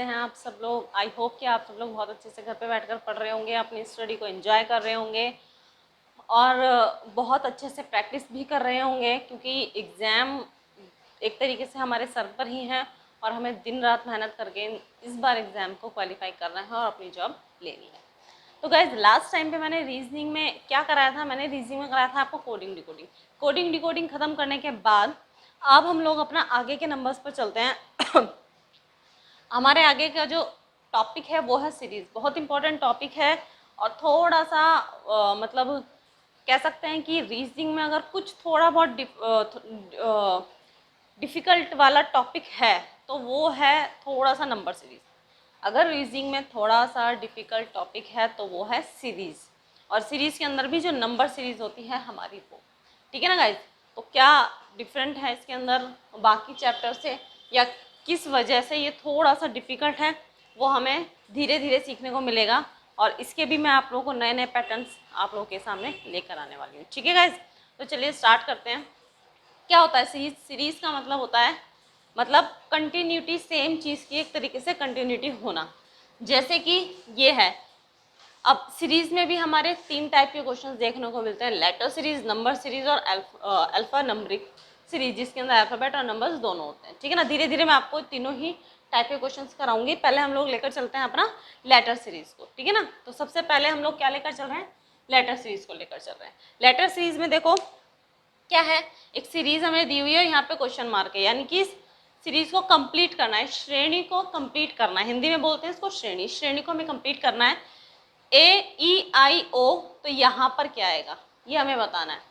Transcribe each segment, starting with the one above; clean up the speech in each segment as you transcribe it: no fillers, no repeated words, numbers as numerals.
कैसे हैं आप सब लोग। आई होप कि आप सब लोग बहुत अच्छे से घर पे बैठकर पढ़ रहे होंगे, अपनी स्टडी को एंजॉय कर रहे होंगे और बहुत अच्छे से प्रैक्टिस भी कर रहे होंगे, क्योंकि एग्ज़ाम एक तरीके से हमारे सर पर ही हैं और हमें दिन रात मेहनत करके इस बार एग्ज़ाम को क्वालिफाई करना है और अपनी जॉब लेनी है। तो गाइज लास्ट टाइम पे मैंने रीजनिंग में क्या कराया था, मैंने रीजनिंग में कराया था आपको कोडिंग डिकोडिंग ख़त्म करने के बाद अब हम लोग अपना आगे के नंबर्स पर चलते हैं। हमारे आगे का जो टॉपिक है वो है सीरीज़। बहुत इंपॉर्टेंट टॉपिक है और थोड़ा सा मतलब कह सकते हैं कि रीजनिंग में अगर कुछ थोड़ा बहुत डिफ़िकल्ट वाला टॉपिक है तो वो है थोड़ा सा नंबर सीरीज़। अगर रीजनिंग में थोड़ा सा डिफ़िकल्ट टॉपिक है तो वो है सीरीज़, और सीरीज़ के अंदर भी जो नंबर सीरीज़ होती है हमारी वो, ठीक है ना गाइज। तो क्या डिफरेंट है इसके अंदर बाकी चैप्टर से, या किस वजह से ये थोड़ा सा डिफ़िकल्ट है, वो हमें धीरे धीरे सीखने को मिलेगा। और इसके भी मैं आप लोगों को नए नए पैटर्न्स आप लोगों के सामने लेकर आने वाली हूँ, ठीक है गाइज। तो चलिए स्टार्ट करते हैं। क्या होता है सीरीज़ का मतलब होता है मतलब कंटिन्यूटी, सेम चीज़ की एक तरीके से कंटिन्यूटी होना। जैसे कि ये है, अब सीरीज़ में भी हमारे 3 टाइप के क्वेश्चंस देखने को मिलते हैं, लेटर सीरीज, नंबर सीरीज और अल्फा नंबरिक सीरीज, जिसके अंदर अल्फ़ाबेट और नंबर्स दोनों होते हैं, ठीक है ना। धीरे धीरे मैं आपको तीनों ही टाइप के क्वेश्चंस कराऊंगी। पहले हम लोग लेकर चलते हैं अपना लेटर सीरीज को, ठीक है ना। तो सबसे पहले हम लोग क्या लेकर चल रहे हैं, लेटर सीरीज को लेकर चल रहे हैं। लेटर सीरीज में देखो क्या है, एक सीरीज हमें दी हुई है, यहाँ पे क्वेश्चन मार्क है, यानी कि सीरीज को कंप्लीट करना है, श्रेणी को कंप्लीट करना है। हिंदी में बोलते हैं इसको श्रेणी को हमें कंप्लीट करना है। ए ई आई ओ, तो यहाँ पर क्या आएगा ये हमें बताना है।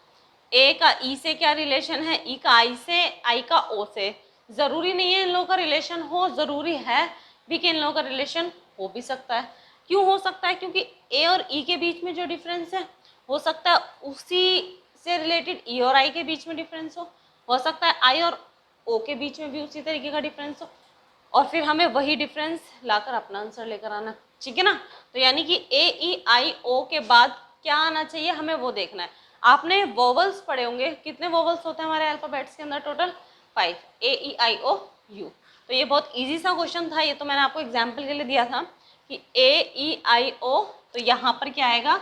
ए का ई से क्या रिलेशन है, ई का आई से, आई का ओ से। ज़रूरी नहीं है इन लोगों का रिलेशन हो, ज़रूरी है भी कि इन लोगों का रिलेशन हो भी सकता है। क्यों हो सकता है, क्योंकि ए और ई के बीच में जो डिफरेंस है हो सकता है उसी से रिलेटेड ई और आई के बीच में डिफरेंस हो सकता है आई और ओ के बीच में भी उसी तरीके का डिफरेंस हो, और फिर हमें वही डिफरेंस लाकर अपना आंसर लेकर आना, ठीक है ना। तो यानी कि ए ई आई ओ के बाद क्या आना चाहिए हमें वो देखना है। आपने वोवल्स पढ़े होंगे, कितने वोवल्स होते हैं हमारे अल्फ़ाबेट्स के अंदर, total 5, A E I O you. तो ये बहुत इजी सा क्वेश्चन था, ये तो मैंने आपको एग्जाम्पल के लिए दिया था कि ए ई आई ओ, तो यहाँ पर क्या आएगा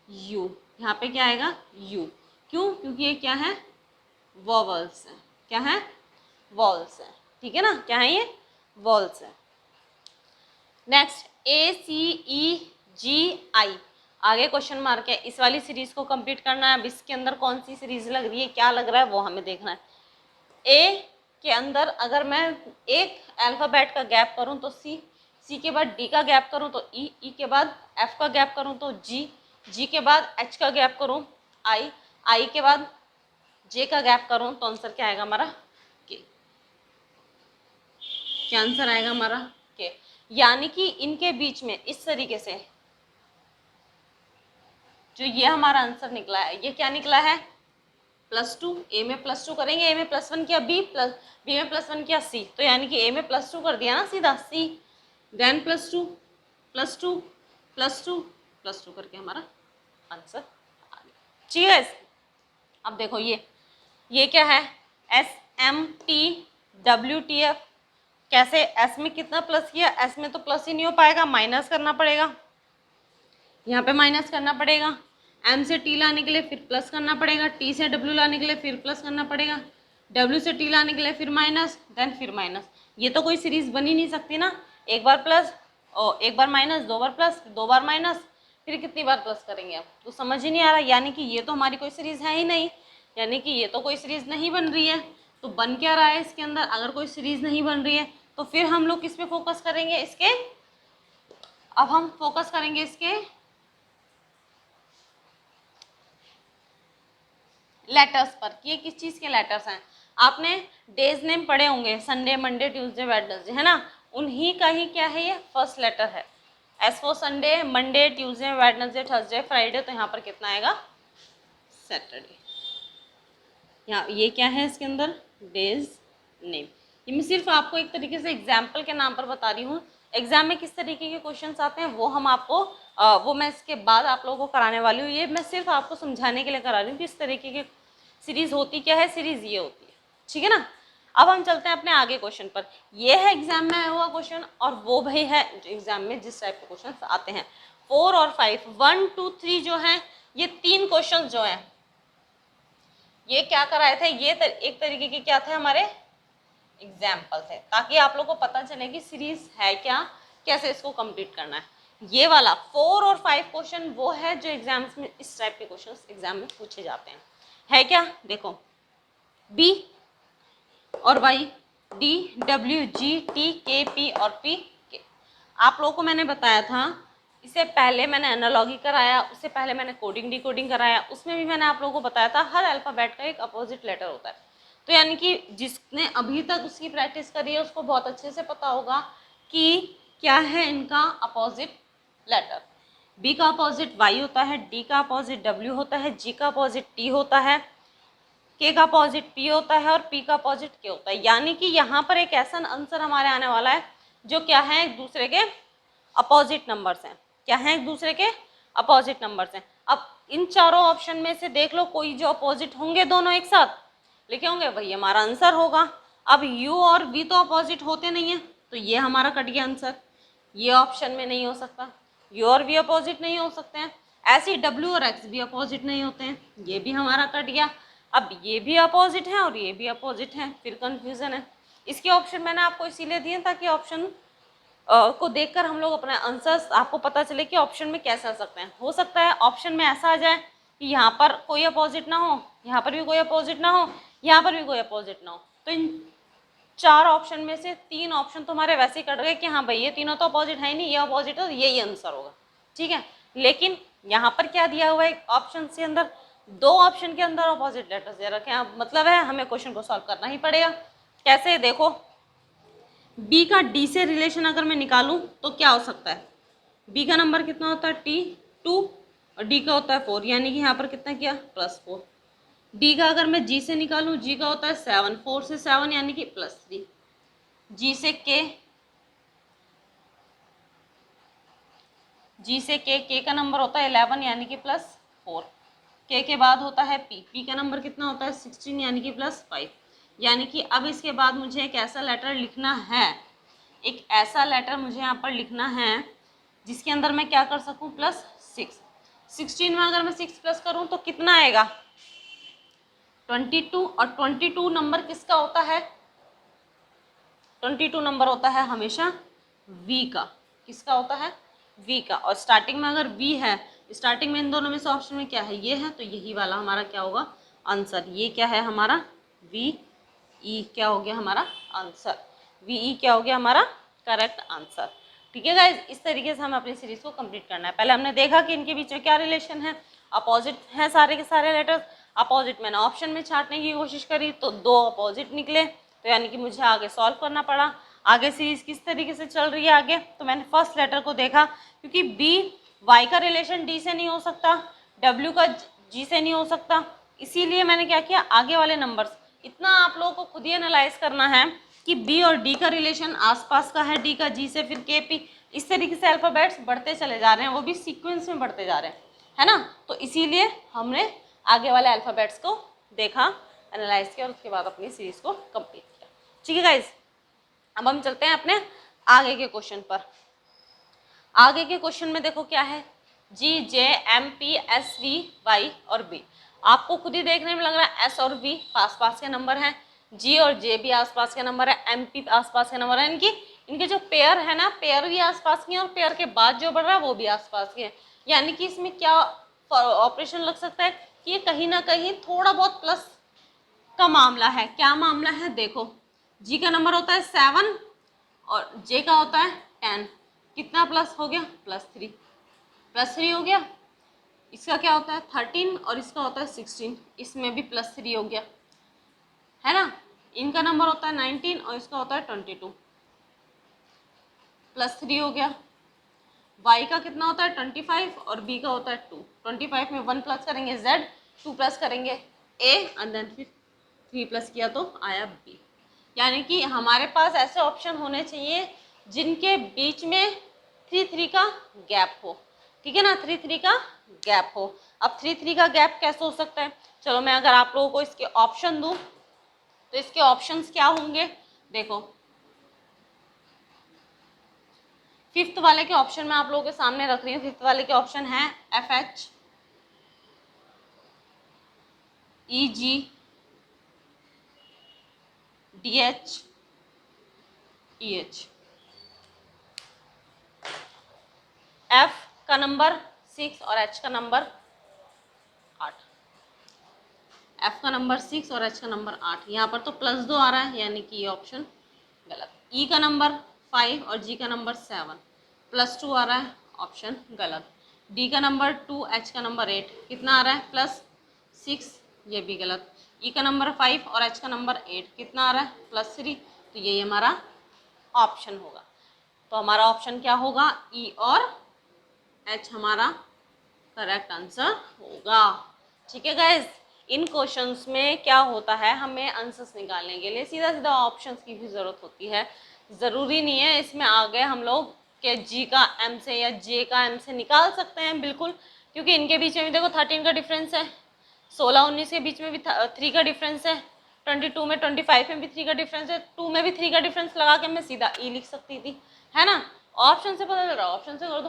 यू, यहाँ पे क्या आएगा यू। क्यों, क्योंकि ये क्या है वोवल्स है, क्या है वॉल्स है, ठीक है ना, क्या है ये वॉल्स है। नेक्स्ट ए सी ई जी आई, आगे क्वेश्चन मार्क है, इस वाली सीरीज को कंप्लीट करना है। अब इसके अंदर कौन सी सीरीज लग रही है, क्या लग रहा है वो हमें देखना है। ए के अंदर अगर मैं एक अल्फ़ाबेट का गैप करूं तो सी, सी के बाद डी का गैप करूं तो ई, ई के बाद एफ का गैप करूं तो जी, जी के बाद एच का गैप करूं आई, आई के बाद जे का गैप करूं तो आंसर क्या आएगा हमारा के। क्या आंसर आएगा हमारा के। यानी कि इनके बीच में इस तरीके से जो ये हमारा आंसर निकला है, ये क्या निकला है +2। ए में +2 करेंगे, ए में +1 किया, बी में +1 किया, सी, तो यानी कि ए में +2 कर दिया ना सीधा, सी देन +2 +2 +2 +2 करके हमारा आंसर आ गया, ठीक है। अब देखो ये क्या है, S M T W T F. कैसे, एस में कितना प्लस किया, एस में तो प्लस ही नहीं हो पाएगा, माइनस करना पड़ेगा, यहाँ पे माइनस करना पड़ेगा। एम से टी लाने के लिए फिर प्लस करना पड़ेगा, टी से डब्ल्यू लाने के लिए फिर प्लस करना पड़ेगा, डब्ल्यू से टी लाने के लिए फिर माइनस, देन फिर माइनस। ये तो कोई सीरीज बन ही नहीं सकती ना, एक बार प्लस और एक बार माइनस, 2 बार प्लस, 2 बार माइनस, फिर कितनी बार प्लस करेंगे, अब तो समझ ही नहीं आ रहा। यानी कि ये तो हमारी कोई सीरीज है ही नहीं, यानी कि ये तो कोई सीरीज नहीं बन रही है। तो बन क्या रहा है इसके अंदर, अगर कोई सीरीज नहीं बन रही है तो फिर हम लोग किस पे फोकस करेंगे, इसके, अब हम फोकस करेंगे इसके लेटर्स पर कि ये किस चीज़ के लेटर्स हैं। आपने डेज नेम पढ़े होंगे, संडे, मंडे, ट्यूसडे, वेडनेसडे, है ना, उन्हीं का ही क्या है ये फर्स्ट लेटर है। S for Sunday, Monday, Tuesday, Wednesday, Thursday, Friday, तो यहाँ पर कितना आएगा सैटरडे। यहाँ ये क्या है इसके अंदर डेज नेम। ये मैं सिर्फ आपको एक तरीके से एग्जाम्पल के नाम पर बता रही हूँ। एग्जाम में किस तरीके के क्वेश्चंस आते हैं वो हम आपको वो मैं इसके बाद आप लोगों को कराने वाली हूँ। ये मैं सिर्फ आपको समझाने के लिए करा रही हूँ कि इस तरीके की सीरीज़ होती क्या है, सीरीज़ ये होती है, ठीक है ना। अब हम चलते हैं अपने आगे क्वेश्चन पर। ये है एग्जाम में आया हुआ क्वेश्चन और वो भाई है एग्जाम में जिस टाइप के क्वेश्चन आते हैं 4 और 5, 1 2 3 जो है ये 3 क्वेश्चन जो है ये क्या कराए थे, ये एक तरीके के क्या थे हमारे एग्जाम्पल थे, ताकि आप लोग को पता चले कि सीरीज है क्या, कैसे इसको कंप्लीट करना है। ये वाला 4 और 5 क्वेश्चन वो है जो एग्जाम्स में इस टाइप के क्वेश्चन एग्जाम में पूछे जाते हैं। है क्या, देखो बी और Y, D W G T K P और पी के। आप लोगों को मैंने बताया था, इससे पहले मैंने एनालॉजी कराया, उससे पहले मैंने कोडिंग डिकोडिंग कराया, उसमें भी मैंने आप लोगों को बताया था हर अल्फ़ाबेट का एक अपोजिट लेटर होता है। तो यानी कि जिसने अभी तक उसकी प्रैक्टिस करी है उसको बहुत अच्छे से पता होगा कि क्या है इनका अपोजिट लेटर। बी का अपोजिट वाई होता है, डी का अपोजिट डब्ल्यू होता है, जी का अपोजिट टी होता है, के का अपोजिट पी होता है और पी का अपोजिट के होता है। यानी कि यहाँ पर एक ऐसा आंसर हमारे आने वाला है जो क्या है एक दूसरे के अपोजिट नंबर्स हैं। क्या है एक दूसरे के अपोजिट नंबर्स हैं। अब इन चारों ऑप्शन में से देख लो कोई जो अपोजिट होंगे दोनों एक साथ लिखे होंगे वही हमारा आंसर होगा। अब यू और वी तो अपोजिट होते नहीं है तो ये हमारा कट गया आंसर, ये ऑप्शन में नहीं हो सकता। यू और वी अपोजिट नहीं हो सकते हैं, ऐसे ही डब्ल्यू और एक्स भी अपोजिट नहीं होते हैं, ये भी हमारा कट गया। अब ये भी अपोजिट है और ये भी अपोजिट है, फिर कंफ्यूजन है। इसके ऑप्शन मैंने आपको इसीलिए दिए ताकि ऑप्शन को देखकर हम लोग अपने आंसर्स आपको पता चले कि ऑप्शन में कैसे आ सकते हैं। हो सकता है ऑप्शन में ऐसा आ जाए कि यहाँ पर कोई अपोजिट ना हो, यहाँ पर भी कोई अपोजिट ना हो, यहाँ पर भी कोई अपोजिट ना हो, तो इन 4 ऑप्शन में से 3 ऑप्शन तुम्हारे वैसे ही कट गए कि हाँ भाई ये तीनों तो अपोजिट है ही नहीं, ये अपोजिट है तो यही आंसर होगा। ठीक है, लेकिन यहाँ पर क्या दिया हुआ है ऑप्शन के अंदर, 2 ऑप्शन के अंदर अपोजिट लेटर्स दे रखे हैं। मतलब है हमें क्वेश्चन को सॉल्व करना ही पड़ेगा। कैसे, देखो बी का डी से रिलेशन अगर मैं निकालूं तो क्या हो सकता है, बी का नंबर कितना होता है टी 2 और डी का होता है 4, यानी कि यहाँ पर कितना किया +4। डी का अगर मैं जी से निकालूं, जी का होता है 7, 4 से 7 यानी कि +3। जी से के, जी से के का नंबर होता है 11 यानी कि +4। के बाद होता है पी का नंबर कितना होता है 16 यानी कि +5। यानी कि अब इसके बाद मुझे एक ऐसा लेटर लिखना है, एक ऐसा लेटर मुझे यहाँ पर लिखना है जिसके अंदर मैं क्या कर सकूँ +6। 16 में अगर मैं 6 प्लस करूँ तो कितना आएगा 22, और 22 नंबर किसका होता है, 22 नंबर होता है हमेशा वी का। किसका होता है, वी का। और स्टार्टिंग में अगर वी है, स्टार्टिंग में इन दोनों में से ऑप्शन में क्या है ये है, तो यही वाला हमारा क्या होगा आंसर। ये क्या है हमारा वी ई, क्या हो गया हमारा आंसर, वी ई क्या हो गया हमारा करेक्ट आंसर। ठीक है गाइज, इस तरीके से हमें अपनी सीरीज को कंप्लीट करना है। पहले हमने देखा कि इनके बीच में क्या रिलेशन है, अपोजिट हैं सारे के सारे लेटर्स। अपोजिट मैंने ऑप्शन में छांटने की कोशिश करी तो 2 अपोजिट निकले, तो यानी कि मुझे आगे सॉल्व करना पड़ा। आगे सीरीज किस तरीके से चल रही है आगे, तो मैंने फर्स्ट लेटर को देखा, क्योंकि बी वाई का रिलेशन डी से नहीं हो सकता, डब्ल्यू का जी से नहीं हो सकता, इसीलिए मैंने क्या किया आगे वाले नंबर्स। इतना आप लोगों को खुद ही एनालाइज करना है कि बी और डी का रिलेशन आसपास का है, डी का जी से, फिर के पी, इस तरीके से अल्फ़ाबेट्स बढ़ते चले जा रहे हैं, वो भी सीक्वेंस में बढ़ते जा रहे हैं, है ना। तो इसीलिए हमने आगे वाले अल्फ़ाबेट्स को देखा, एनालाइज किया और उसके बाद अपनी सीरीज को कंप्लीट किया। ठीक है गाइज, अब हम चलते हैं अपने आगे के क्वेश्चन पर। आगे के क्वेश्चन में देखो क्या है, G J M P S V Y और बी। आपको खुद ही देखने में लग रहा है एस और वी पास पास के नंबर हैं, जी और जे भी आसपास के नंबर है, एम पी आसपास के नंबर है। इनके जो पेयर है ना, पेयर भी आसपास के हैं और पेयर के बाद जो बढ़ रहा है वो भी आसपास के हैं। यानी कि इसमें क्या ऑपरेशन लग सकता है कि ये कहीं ना कहीं थोड़ा बहुत प्लस का मामला है। क्या मामला है, देखो जी का नंबर होता है 7 और जे का होता है 10, कितना प्लस हो गया +3 हो गया। इसका क्या होता है 13 और इसका होता है 16, इसमें भी +3 हो गया, है ना। इनका नंबर होता है 19 और इसका होता है 22, +3 हो गया। y का कितना होता है 25 और b का होता है 2। 25 में 1 प्लस करेंगे z, 2 प्लस करेंगे a एंड देन फिर 3 प्लस किया तो आया b। यानी कि हमारे पास ऐसे ऑप्शन होने चाहिए जिनके बीच में 3 का गैप हो। ठीक है ना, 3 का गैप हो। अब 3 का गैप कैसे हो सकता है, चलो मैं अगर आप लोगों को इसके ऑप्शन दूं तो इसके ऑप्शंस क्या होंगे, देखो फिफ्थ वाले के ऑप्शन मैं आप लोगों के सामने रख रही हूँ। फिफ्थ वाले के ऑप्शन है FH, EG, DH, EH। F का नंबर 6 और H का नंबर 8। F का नंबर 6 और H का नंबर 8। यहाँ पर तो +2 आ रहा है, यानी कि ये ऑप्शन गलत। E का नंबर 5 और G का नंबर 7, +2 आ रहा है, ऑप्शन गलत। D का नंबर 2, H का नंबर 8, कितना आ रहा है, +6, ये भी गलत। E का नंबर 5 और H का नंबर 8, कितना आ रहा है, +3, तो ये हमारा ऑप्शन होगा। तो हमारा ऑप्शन क्या होगा, E और H हमारा करेक्ट आंसर होगा। ठीक है गाइज, इन क्वेश्चंस में क्या होता है, हमें आंसर्स निकालने के लिए सीधा सीधा ऑप्शंस की भी ज़रूरत होती है। ज़रूरी नहीं है इसमें आगे हम लोग के G का M से या J का M से निकाल सकते हैं, बिल्कुल, क्योंकि इनके बीच में भी देखो 13 का डिफरेंस है, 16-19 के बीच में भी 3 का डिफरेंस है, 22 में 25 में भी 3 का डिफरेंस है, 2 में भी 3 का डिफरेंस लगा के मैं सीधा E लिख सकती थी, है ना। ऑप्शन से पता चल रहा है, ऑप्शन से कर दो,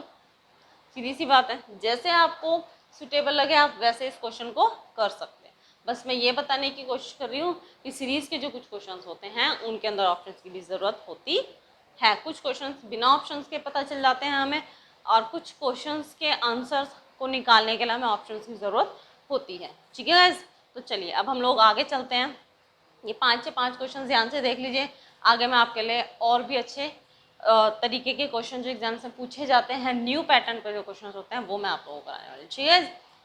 सीधी सी बात है। जैसे आपको सुटेबल लगे आप वैसे इस क्वेश्चन को कर सकते हैं। बस मैं ये बताने की कोशिश कर रही हूँ कि सीरीज के जो कुछ क्वेश्चंस होते हैं उनके अंदर ऑप्शंस की भी ज़रूरत होती है। कुछ क्वेश्चंस बिना ऑप्शंस के पता चल जाते हैं हमें, और कुछ क्वेश्चंस के आंसर्स को निकालने के लिए हमें ऑप्शंस की ज़रूरत होती है। ठीक है गाइस, तो चलिए अब हम लोग आगे चलते हैं। ये 5 से 5 क्वेश्चन ध्यान से देख लीजिए। आगे मैं आपके लिए और भी अच्छे तरीके के क्वेश्चन जो एग्जाम से पूछे जाते हैं, न्यू पैटर्न पे जो क्वेश्चन होते हैं वो मैं आप लोगों को कराने वाली हूँ। ठीक है,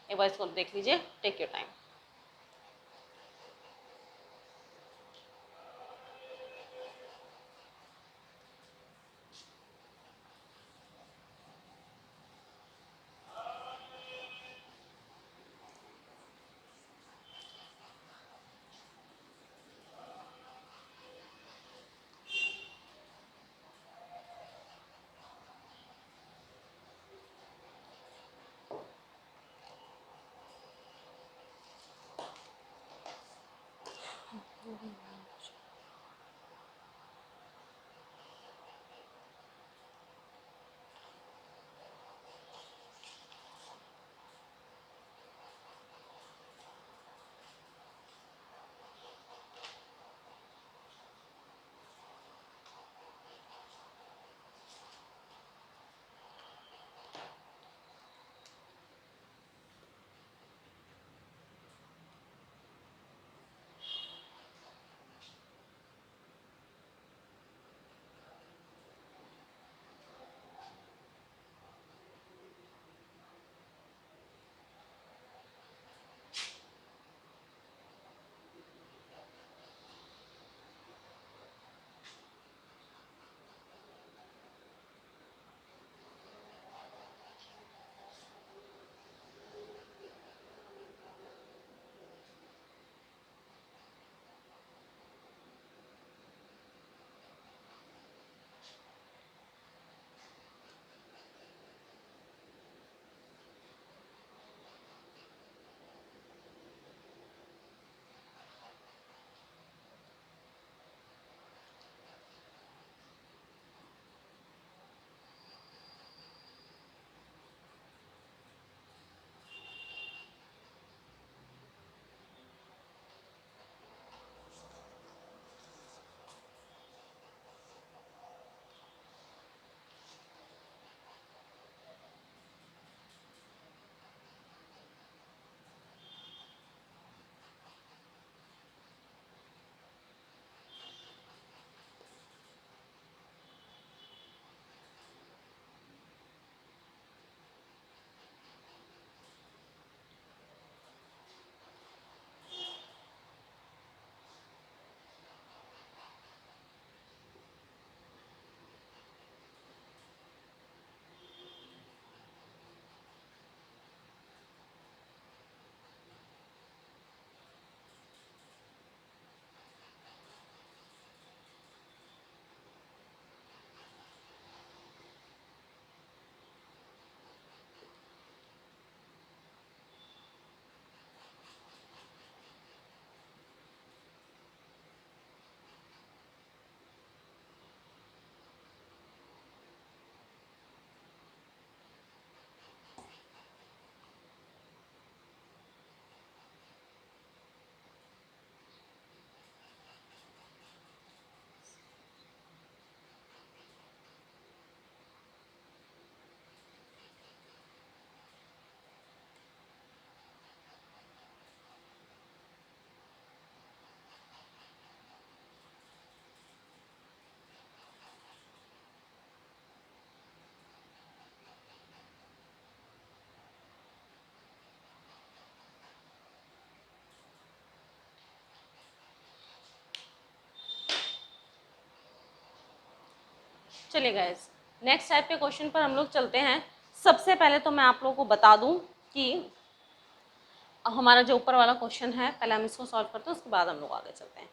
एक बार इसको देख लीजिए, टेक योर टाइम। चलिए गाइस, नेक्स्ट टाइप के क्वेश्चन पर हम लोग चलते हैं। सबसे पहले तो मैं आप लोगों को बता दूं कि हमारा जो ऊपर वाला क्वेश्चन है, पहले हम इसको सॉल्व करते हैं, उसके बाद हम लोग आगे चलते हैं।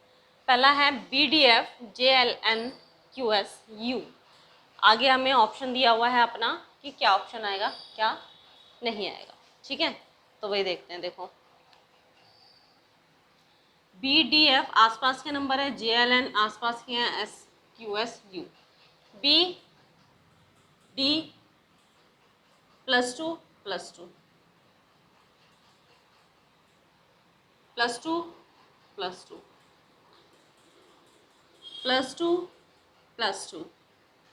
पहला है BDF JLN QS U। आगे हमें ऑप्शन दिया हुआ है अपना कि क्या ऑप्शन आएगा क्या नहीं आएगा, ठीक है। तो वही देखते हैं। देखो, BDF आसपास के नंबर है, JLN आसपास के हैं, QS U। BD +2 +2 +2 +2 +2 +2,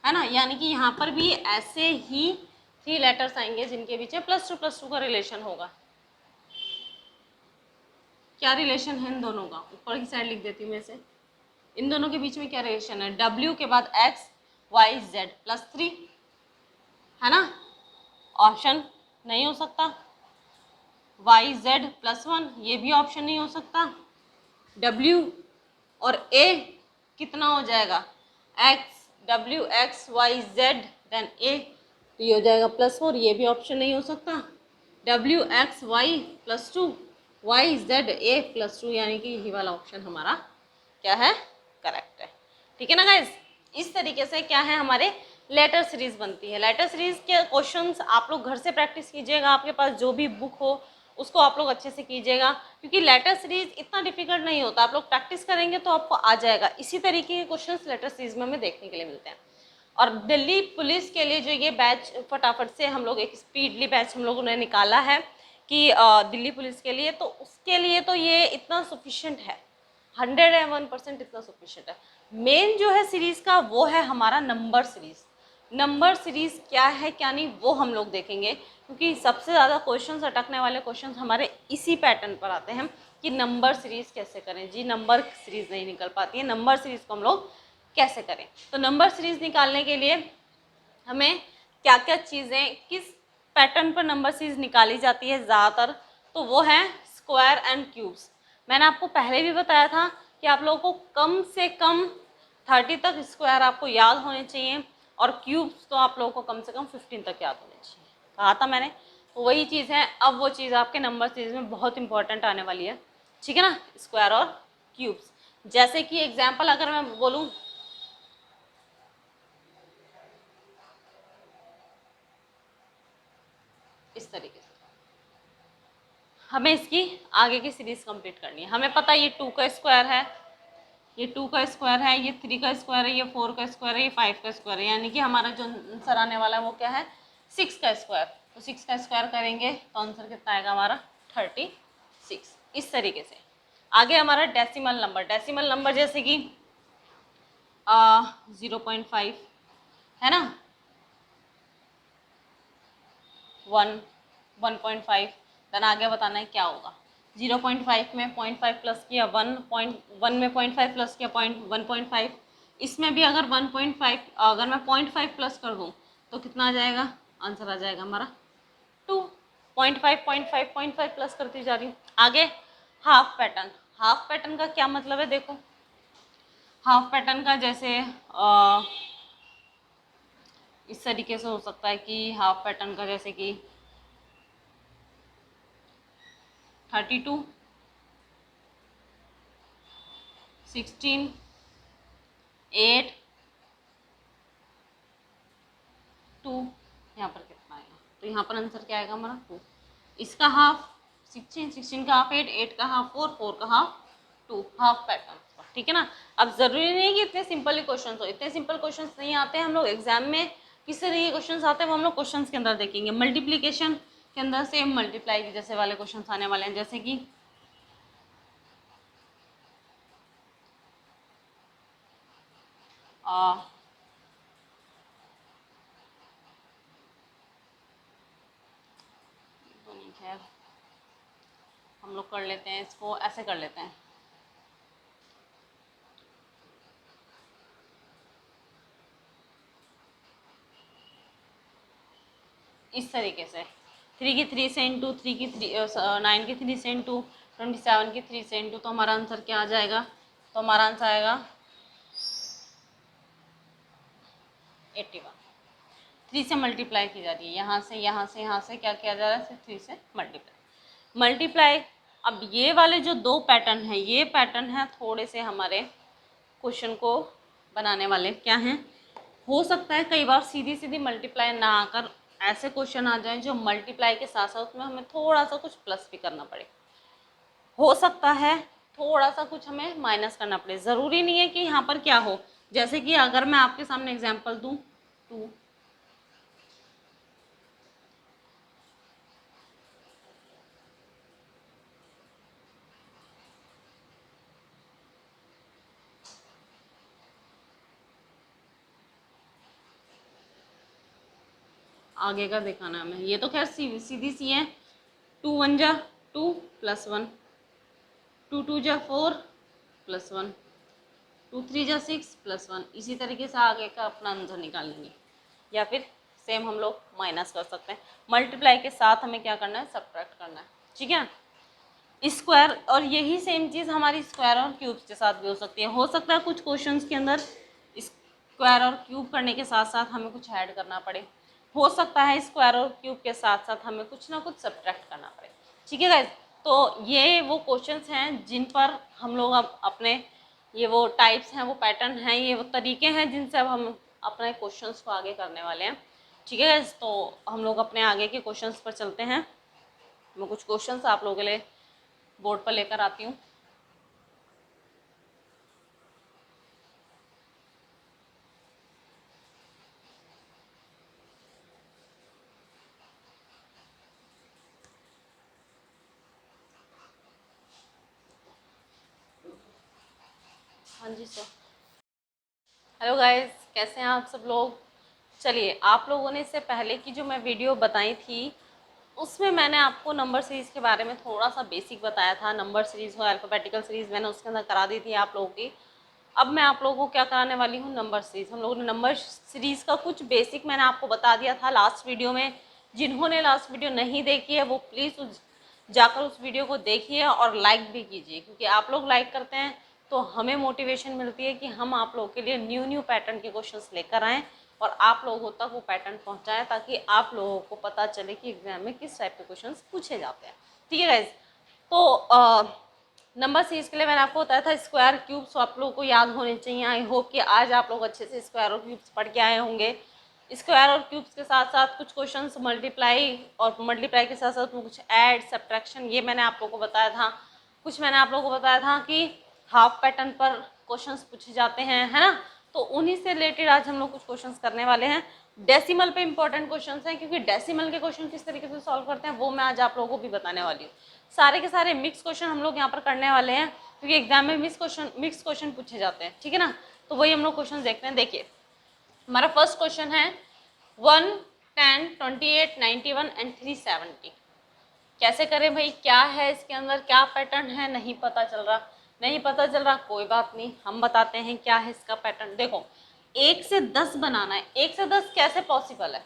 है ना। यानी कि यहाँ पर भी ऐसे ही 3 लेटर्स आएंगे जिनके बीच में +2 का रिलेशन होगा। क्या रिलेशन है इन दोनों का, ऊपर की साइड लिख देती हूँ मैं इसे। इन दोनों के बीच में क्या रिलेशन है, W के बाद X Y Z +3, है ना। ऑप्शन नहीं हो सकता। YZ +1, ये भी ऑप्शन नहीं हो सकता। W और A कितना हो जाएगा, WX YZ देन A, तो ये हो जाएगा +4, ये भी ऑप्शन नहीं हो सकता। WXY +2 YZA +2, यानी कि यही वाला ऑप्शन हमारा क्या है, करेक्ट है, ठीक है ना गाइज। इस तरीके से क्या है, हमारे लेटर सीरीज बनती है। लेटर सीरीज के क्वेश्चंस आप लोग घर से प्रैक्टिस कीजिएगा, आपके पास जो भी बुक हो उसको आप लोग अच्छे से कीजिएगा, क्योंकि लेटर सीरीज इतना डिफिकल्ट नहीं होता। आप लोग प्रैक्टिस करेंगे तो आपको आ जाएगा। इसी तरीके के क्वेश्चंस लेटर सीरीज में हमें देखने के लिए मिलते हैं। और दिल्ली पुलिस के लिए जो ये बैच फटाफट से हम लोग एक स्पीडली बैच हम लोगों ने निकाला है कि दिल्ली पुलिस के लिए, तो उसके लिए तो ये इतना सफिशिएंट है, 101% इतना सफिशिएंट है। मेन जो है सीरीज का वो है हमारा नंबर सीरीज। नंबर सीरीज क्या है क्या नहीं वो हम लोग देखेंगे, क्योंकि सबसे ज़्यादा क्वेश्चंस अटकने वाले क्वेश्चंस हमारे इसी पैटर्न पर आते हैं कि नंबर सीरीज कैसे करें जी, नंबर सीरीज नहीं निकल पाती है, नंबर सीरीज को हम लोग कैसे करें। तो नंबर सीरीज निकालने के लिए हमें क्या क्या चीज़ें, किस पैटर्न पर नंबर सीरीज निकाली जाती है ज़्यादातर, तो वो है स्क्वायर एंड क्यूब्स। मैंने आपको पहले भी बताया था कि आप लोगों को कम से कम 30 तक स्क्वायर आपको याद होने चाहिए, और क्यूब्स तो आप लोगों को कम से कम 15 तक याद होने चाहिए, कहा था मैंने। तो वही चीज़ है, अब वो चीज़ आपके नंबर सीरीज में बहुत इंपॉर्टेंट आने वाली है, ठीक है ना, स्क्वायर और क्यूब्स। जैसे कि एग्जाम्पल अगर मैं बोलूँ, इस तरीके से हमें इसकी आगे की सीरीज कंप्लीट करनी है। हमें पता है ये 2 का स्क्वायर है, ये 2 का स्क्वायर है, ये 3 का स्क्वायर है, ये 4 का स्क्वायर है, ये 5 का स्क्वायर है, यानी कि हमारा जो आंसर आने वाला है वो क्या है, 6 का स्क्वायर। तो 6 का स्क्वायर करेंगे तो आंसर कितना आएगा हमारा, 36। इस तरीके से आगे हमारा डेसिमल नंबर, डेसिमल नंबर जैसे कि 0.5 है ना, 1, 1.5, देन आगे बताना है क्या होगा। 0.5 में 0.5 प्लस किया, 1.1 में 0.5 प्लस किया, 1.5। इसमें भी अगर 1.5 अगर मैं 0.5 प्लस कर दूँ तो कितना आ जाएगा, आंसर आ जाएगा हमारा 2। 0.5 0.5 0.5 प्लस करती जा रही हूँ। आगे हाफ पैटर्न, हाफ पैटर्न का क्या मतलब है, देखो हाफ पैटर्न का जैसे इस तरीके से हो सकता है कि हाफ पैटर्न का जैसे कि 32, 16, 8, 2, यहाँ पर कितना आएगा, तो यहाँ पर आंसर क्या आएगा हमारा 2। इसका हाफ 16 का हाफ 8, 8 का हाफ 4, 4 का हाफ 2, हाफ पैटर्न, ठीक है ना। अब जरूरी नहीं कि इतने सिंपल ही क्वेश्चन हो, इतने सिंपल क्वेश्चन नहीं आते हैं हम लोग एग्जाम में, किस तरह के क्वेश्चन आते हैं वो हम लोग क्वेश्चन के अंदर देखेंगे। मल्टीप्लीकेशन के अंदर से मल्टीप्लाई की जैसे वाले क्वेश्चन आने वाले हैं, जैसे कि खैर हम लोग कर लेते हैं, इसको ऐसे कर लेते हैं, इस तरीके से 3 की 3 से इंटू, 3 की 9 की 3 से इंटू, 27 की 3 से इंटू, तो हमारा आंसर क्या आ जाएगा, तो हमारा आंसर आएगा 81। 3 से मल्टीप्लाई की जा रही है, यहाँ से यहाँ से यहाँ से क्या किया जा रहा है, सिर्फ 3 से मल्टीप्लाई। अब ये वाले जो दो पैटर्न हैं, ये पैटर्न है थोड़े से हमारे क्वेश्चन को बनाने वाले क्या हैं। हो सकता है कई बार सीधी सीधी मल्टीप्लाई ना आकर ऐसे क्वेश्चन आ जाएं जो मल्टीप्लाई के साथ साथ उसमें हमें थोड़ा सा कुछ प्लस भी करना पड़े। हो सकता है थोड़ा सा कुछ हमें माइनस करना पड़े, ज़रूरी नहीं है कि यहाँ पर क्या हो। जैसे कि अगर मैं आपके सामने एग्जांपल दूँ 2, आगे का दिखाना हमें, ये तो खैर सीधी सी है। 2 1 जा 2 + 1, 2 2 जा 4 + 1, 2 3 जा 6 + 1। इसी तरीके से आगे का अपना आंसर निकाल लेंगे, या फिर सेम हम लोग माइनस कर सकते हैं। मल्टीप्लाई के साथ हमें क्या करना है, सब्ट्रैक्ट करना है, ठीक है। स्क्वायर, और यही सेम चीज़ हमारी स्क्वायर और क्यूब के साथ भी हो सकती है। हो सकता है कुछ क्वेश्चंस के अंदर स्क्वायर और क्यूब करने के साथ साथ हमें कुछ ऐड करना पड़े। हो सकता है स्क्वायर और क्यूब के साथ साथ हमें कुछ ना कुछ सब्ट्रैक्ट करना पड़े, ठीक है गाइस। तो ये वो क्वेश्चंस हैं जिन पर हम लोग अब अपने, ये वो टाइप्स हैं, वो पैटर्न हैं, ये वो तरीके हैं जिनसे अब हम अपने क्वेश्चंस को आगे करने वाले हैं, ठीक है गाइस। तो हम लोग अपने आगे के क्वेश्चंस पर चलते हैं। मैं कुछ क्वेश्चंस आप लोगों के लिए बोर्ड पर लेकर आती हूँ। हाँ जी सर। हेलो गाइस, कैसे हैं आप सब लोग। चलिए, आप लोगों ने इससे पहले की जो मैं वीडियो बताई थी उसमें मैंने आपको नंबर सीरीज़ के बारे में थोड़ा सा बेसिक बताया था। नंबर सीरीज़ हो, अल्फ़ाबेटिकल सीरीज़ मैंने उसके अंदर करा दी थी आप लोगों की। अब मैं आप लोगों को क्या कराने वाली हूँ, नंबर सीरीज़। हम लोगों ने नंबर सीरीज़ का कुछ बेसिक मैंने आपको बता दिया था लास्ट वीडियो में। जिन्होंने लास्ट वीडियो नहीं देखी है वो प्लीज़ जाकर उस वीडियो को देखिए और लाइक भी कीजिए, क्योंकि आप लोग लाइक करते हैं तो हमें मोटिवेशन मिलती है कि हम आप लोगों के लिए न्यू पैटर्न के क्वेश्चंस लेकर आएँ और आप लोगों तक वो पैटर्न पहुंचाएं, ताकि आप लोगों को पता चले कि एग्जाम में किस टाइप के क्वेश्चंस पूछे जाते हैं, ठीक है गाइज। तो नंबर सीरीज के लिए मैंने आपको बताया था स्क्वायर क्यूब्स आप लोगों को याद होने चाहिए। आई होप कि आज आप लोग अच्छे से स्क्वायर और क्यूब्स पढ़ के आए होंगे। स्क्वायर और क्यूब्स के साथ साथ कुछ क्वेश्चंस मल्टीप्लाई, और मल्टीप्लाई के साथ साथ कुछ ऐड सब्ट्रैक्शन, ये मैंने आप लोगों को बताया था। कुछ मैंने आप लोगों को बताया था कि हाफ पैटर्न पर क्वेश्चंस पूछे जाते हैं, है ना। तो उन्हीं से रिलेटेड आज हम लोग कुछ क्वेश्चंस करने वाले हैं। डेसिमल पे इंपॉर्टेंट क्वेश्चंस हैं, क्योंकि डेसिमल के क्वेश्चन किस तरीके से सॉल्व करते हैं वो मैं आज आप लोगों को भी बताने वाली हूँ। सारे के सारे मिक्स क्वेश्चन हम लोग यहाँ पर करने वाले हैं, क्योंकि एग्जाम में मिक्स क्वेश्चन पूछे जाते हैं, ठीक है ना। तो वही हम लोग क्वेश्चन देखते हैं। देखिए, हमारा फर्स्ट क्वेश्चन है 1 10 28 91 एंड 370। कैसे करें भाई, क्या है इसके अंदर, क्या पैटर्न है, नहीं पता चल रहा। नहीं पता चल रहा, कोई बात नहीं, हम बताते हैं क्या है इसका पैटर्न। देखो, 1 से 10 बनाना है। 1 से 10 कैसे पॉसिबल है,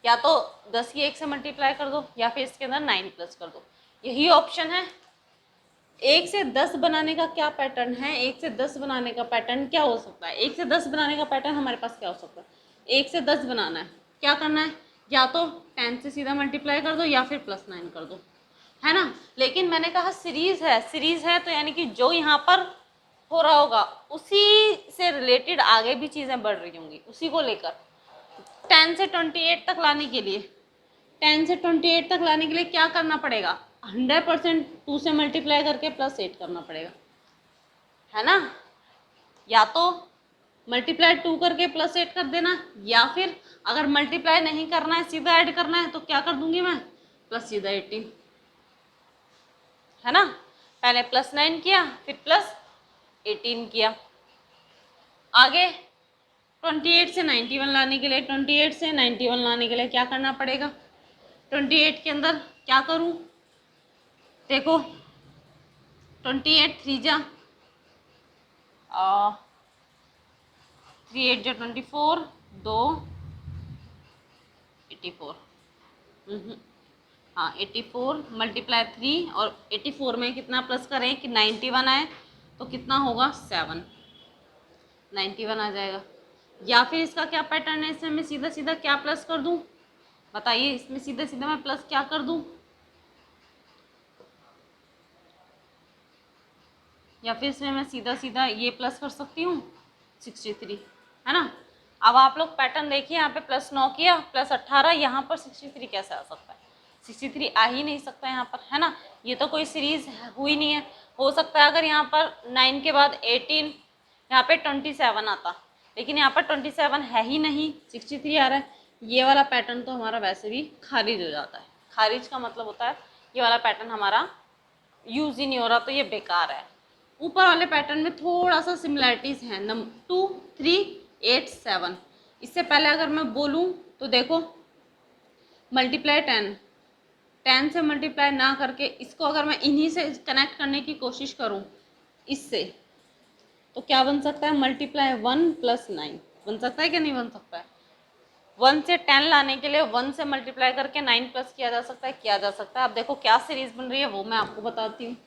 या तो 10 की 1 से मल्टीप्लाई कर दो, या फिर इसके अंदर 9 प्लस कर दो, यही ऑप्शन है। 1 से 10 बनाने का क्या पैटर्न है, 1 से 10 बनाने का पैटर्न क्या हो सकता है। 1 से 10 बनाने का पैटर्न हमारे पास क्या हो सकता है, 1 से 10 बनाना है, क्या करना है, या तो 10 से सीधा मल्टीप्लाई कर दो या फिर +9 कर दो, है ना। लेकिन मैंने कहा सीरीज है, सीरीज है तो यानी कि जो यहाँ पर हो रहा होगा उसी से रिलेटेड आगे भी चीज़ें बढ़ रही होंगी, उसी को लेकर। 10 से 28 तक लाने के लिए, 10 से 28 तक लाने के लिए क्या करना पड़ेगा, 100% 2 से मल्टीप्लाई करके +8 करना पड़ेगा, है ना। या तो मल्टीप्लाई 2 करके +8 कर देना, या फिर अगर मल्टीप्लाई नहीं करना है सीधा ऐड करना है तो क्या कर दूंगी मैं, प्लस सीधा 18, है ना। पहले +9 किया फिर +18 किया। आगे 28 से 91 लाने के लिए, 28 से 91 लाने के लिए क्या करना पड़ेगा। 28 के अंदर क्या करूं, देखो 28 3 जा 3 8 जा 24, 2 84। हाँ 84 मल्टीप्लाई 3, और 84 में कितना प्लस करें कि 91 आए तो कितना होगा 7, 91 आ जाएगा। या फिर इसका क्या पैटर्न है, इसमें मैं सीधा सीधा क्या प्लस कर दूं, बताइए, इसमें सीधा सीधा मैं प्लस क्या कर दूं, या फिर इसमें मैं सीधा सीधा ये प्लस कर सकती हूँ 63, है ना। अब आप लोग पैटर्न देखिए, यहाँ पे +9 किया, +18, यहाँ पर 63 कैसे आ सकता है, 63 आ ही नहीं सकता यहाँ पर, है ना। ये तो कोई सीरीज हुई नहीं है। हो सकता है अगर यहाँ पर 9 के बाद 18, यहाँ पे 27 आता, लेकिन यहाँ पर 27 है ही नहीं, 63 आ रहा है। ये वाला पैटर्न तो हमारा वैसे भी खारिज हो जाता है। खारिज का मतलब होता है ये वाला पैटर्न हमारा यूज ही नहीं हो रहा, तो ये बेकार है। ऊपर वाले पैटर्न में थोड़ा सा सिमिलैरिटीज हैं, 2, 3, 8, 7। इससे पहले अगर मैं बोलूँ तो देखो, मल्टीप्लाई 10 से मल्टीप्लाई ना करके इसको अगर मैं इन्हीं से कनेक्ट करने की कोशिश करूँ इससे, तो क्या बन सकता है, मल्टीप्लाई 1 + 9 बन सकता है कि नहीं बन सकता है। 1 से 10 लाने के लिए 1 से मल्टीप्लाई करके 9 प्लस किया जा सकता है, किया जा सकता है। अब देखो क्या सीरीज बन रही है वो मैं आपको बताती हूँ।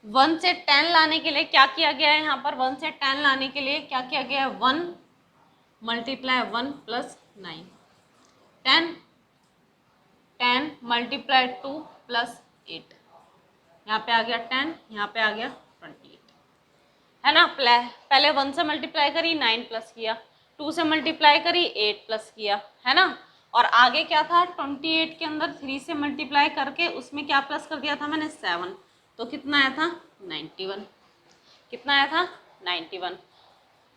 1 से 10 लाने के लिए क्या किया गया है, यहाँ पर 1 से 10 लाने के लिए क्या किया गया है, 1 मल्टीप्लाई 1 + 9, 10, 10 मल्टीप्लाई 2 + 8, यहाँ पे आ गया 10, यहाँ पे आ गया 28, है ना। पहले 1 से मल्टीप्लाई करी, 9 प्लस किया, 2 से मल्टीप्लाई करी, 8 प्लस किया, है ना। और आगे क्या था, 28 के अंदर 3 से मल्टीप्लाई करके उसमें क्या प्लस कर दिया था मैंने, 7, तो कितना आया था, 91। कितना आया था, 91।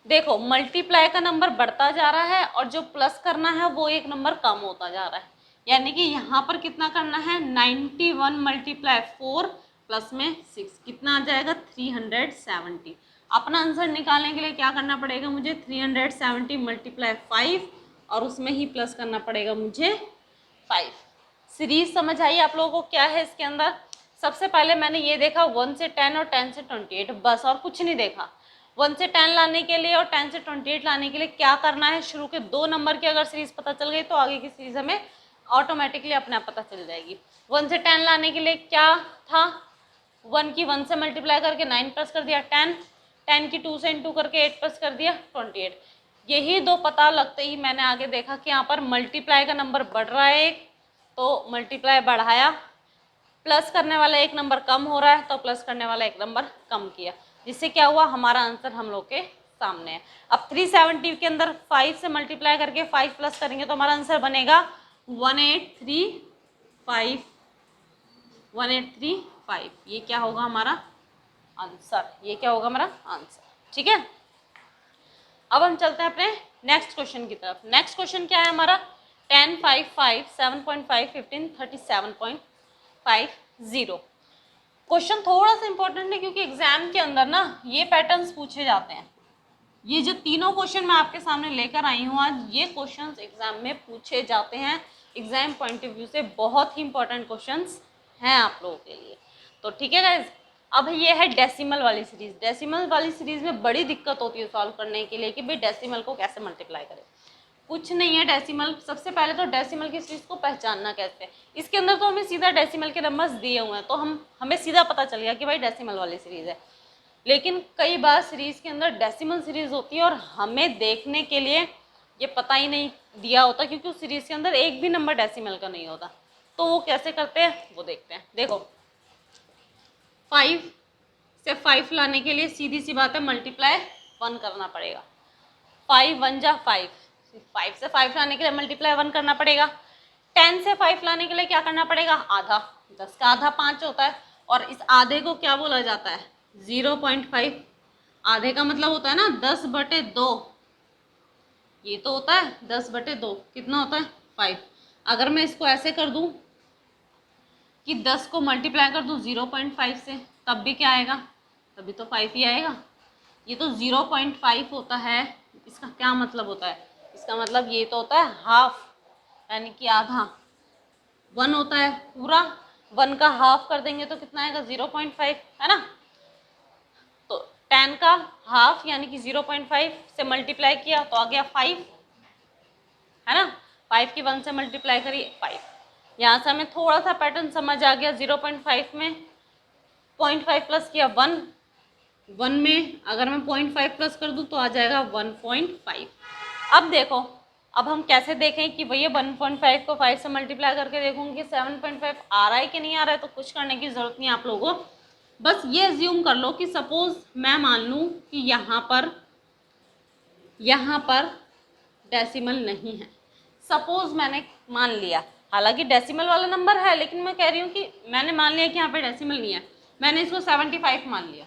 देखो मल्टीप्लाई का नंबर बढ़ता जा रहा है और जो प्लस करना है वो एक नंबर कम होता जा रहा है। यानी कि यहाँ पर कितना करना है, 91 मल्टीप्लाई 4 प्लस में 6, कितना आ जाएगा, 370। अपना आंसर निकालने के लिए क्या करना पड़ेगा मुझे, 370 मल्टीप्लाई 5 और उसमें ही प्लस करना पड़ेगा मुझे 5। सीरीज समझ आई आप लोगों को क्या है इसके अंदर। सबसे पहले मैंने ये देखा 1 से 10 और 10 से 28, बस और कुछ नहीं देखा। 1 से 10 लाने के लिए और 10 से 28 लाने के लिए क्या करना है, शुरू के 2 नंबर की अगर सीरीज पता चल गई तो आगे की सीरीज हमें ऑटोमेटिकली अपने आप पता चल जाएगी। 1 से 10 लाने के लिए क्या था, 1 की 1 से मल्टीप्लाई करके 9 प्लस कर दिया 10, 10 की 2 से इंटू करके 8 प्लस कर दिया 28। यही दो पता लगते ही मैंने आगे देखा कि यहाँ पर मल्टीप्लाई का नंबर बढ़ रहा है एक, तो मल्टीप्लाई बढ़ाया, प्लस करने वाला एक नंबर कम हो रहा है तो प्लस करने वाला एक नंबर कम किया, जिससे क्या हुआ, हमारा आंसर हम लोग के सामने है। अब 370 के अंदर 5 से मल्टीप्लाई करके 5 प्लस करेंगे तो हमारा आंसर बनेगा 1835, 1835। ये क्या होगा हमारा आंसर, ये क्या होगा हमारा आंसर, ठीक है। अब हम चलते हैं अपने नेक्स्ट क्वेश्चन की तरफ। नेक्स्ट क्वेश्चन क्या है हमारा, 10, 5, 5, 7.5, 15, 37.50। क्वेश्चन थोड़ा सा इंपॉर्टेंट है क्योंकि एग्जाम के अंदर ना ये पैटर्न्स पूछे जाते हैं। ये जो तीनों क्वेश्चन मैं आपके सामने लेकर आई हूँ आज, ये क्वेश्चंस एग्जाम में पूछे जाते हैं। एग्जाम पॉइंट ऑफ व्यू से बहुत ही इंपॉर्टेंट क्वेश्चंस हैं आप लोगों के लिए। तो ठीक है गाइज, अब ये है डेसिमल वाली सीरीज। डेसिमल वाली सीरीज में बड़ी दिक्कत होती है सॉल्व करने के लिए कि भाई डेसिमल को कैसे मल्टीप्लाई करें। कुछ नहीं है डेसिमल, सबसे पहले तो डेसिमल की सीरीज को पहचानना कैसे है। इसके अंदर तो हमें सीधा डेसिमल के नंबर्स दिए हुए हैं तो हमें सीधा पता चल गया कि भाई डेसिमल वाली सीरीज है। लेकिन कई बार सीरीज के अंदर डेसिमल सीरीज होती है और हमें देखने के लिए ये पता ही नहीं दिया होता क्योंकि उस सीरीज के अंदर एक भी नंबर डेसिमल का नहीं होता। तो वो कैसे करते हैं वो देखते हैं। देखो 5 से 5 लाने के लिए सीधी सी बात है मल्टीप्लाई 1 करना पड़ेगा। 5 1 जा 5, 5 से 5 लाने के लिए मल्टीप्लाई 1 करना पड़ेगा। 10 से 5 लाने के लिए क्या करना पड़ेगा, आधा, 10 का आधा 5 होता है और इस आधे को क्या बोला जाता है, 0.5। आधे का मतलब होता है ना 10/2, ये तो होता है 10/2, कितना होता है 5। अगर मैं इसको ऐसे कर दूं कि 10 को मल्टीप्लाई कर दूं 0.5 से, तब भी क्या आएगा, तभी तो 5 ही आएगा। ये तो 0.5 होता है, इसका क्या मतलब होता है, इसका मतलब ये तो होता है हाफ, यानी कि आधा। 1 होता है पूरा, 1 का हाफ कर देंगे तो कितना आएगा 0.5, है ना। तो 10 का हाफ यानी कि 0.5 से मल्टीप्लाई किया तो आ गया 5, है ना। 5 की 1 से मल्टीप्लाई करी 5। यहाँ से हमें थोड़ा सा पैटर्न समझ आ गया। 0.5 में 0.5 प्लस किया 1, 1 में अगर मैं 0.5 प्लस कर दूँ तो आ जाएगा 1.5। अब देखो, अब हम कैसे देखें कि भैया 1.5 को 5 से मल्टीप्लाई करके देखूंगी कि 7.5 आ रहा है कि नहीं आ रहा है। तो कुछ करने की ज़रूरत नहीं आप लोगों को, बस ये अज्यूम कर लो कि सपोज मैं मान लूँ कि यहाँ पर डेसिमल नहीं है। सपोज मैंने मान लिया, हालांकि डेसिमल वाला नंबर है, लेकिन मैं कह रही हूँ कि मैंने मान लिया कि यहाँ पे डेसिमल नहीं है। मैंने इसको 75 मान लिया,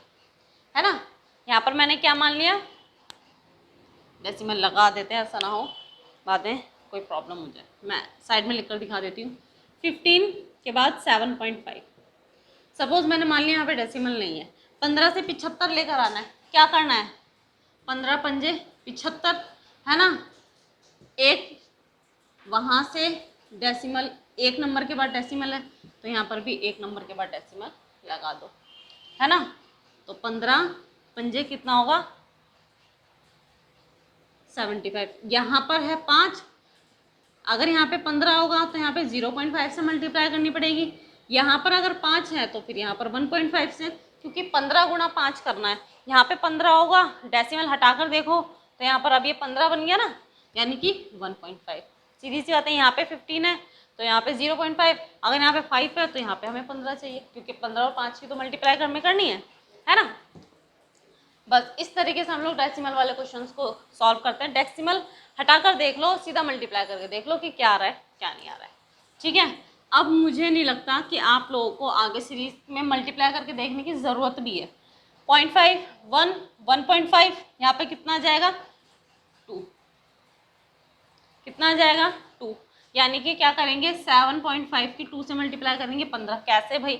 है ना। यहाँ पर मैंने क्या मान लिया, डेसिमल लगा देते हैं, ऐसा ना हो बाद में कोई प्रॉब्लम हो जाए। मैं साइड में लिख कर दिखा देती हूँ। 15 के बाद 7.5। सपोज मैंने मान लिया यहाँ पे डेसिमल नहीं है। 15 से 75 लेकर आना है। क्या करना है, 15 पंजे 75, है ना। एक वहाँ से डेसिमल, एक नंबर के बाद डेसिमल है तो यहाँ पर भी एक नंबर के बाद डेसिमल लगा दो, है ना। तो 15 पंजे कितना होगा, 75। यहाँ पर है 5, अगर यहाँ पे 15 होगा तो यहाँ पे 0.5 से मल्टीप्लाई करनी पड़ेगी। यहाँ पर अगर 5 है तो फिर यहाँ पर 1.5 से, क्योंकि 15 गुणा 5 करना है। यहाँ पे 15 होगा, डेसिमल हटाकर देखो तो यहाँ पर अब ये 15 बन गया ना, यानी कि 1.5। सीधी सी बात है, यहाँ पे 15 है तो यहाँ पे 0.5, अगर यहाँ पे 5 है तो यहाँ पे हमें 15 चाहिए, क्योंकि 15 और 5 की तो मल्टीप्लाई करनी है ना। बस इस तरीके से हम लोग डेसिमल वाले क्वेश्चंस को सॉल्व करते हैं। डेसिमल हटाकर देख लो, सीधा मल्टीप्लाई करके देख लो कि क्या आ रहा है क्या नहीं आ रहा है, ठीक है। अब मुझे नहीं लगता कि आप लोगों को आगे सीरीज में मल्टीप्लाई करके देखने की ज़रूरत भी है। 0.5 1 1.5, यहाँ पे कितना आ जाएगा 2, कितना आ जाएगा 2, यानी कि क्या करेंगे 7.5 की 2 से मल्टीप्लाई करेंगे 15। कैसे भाई,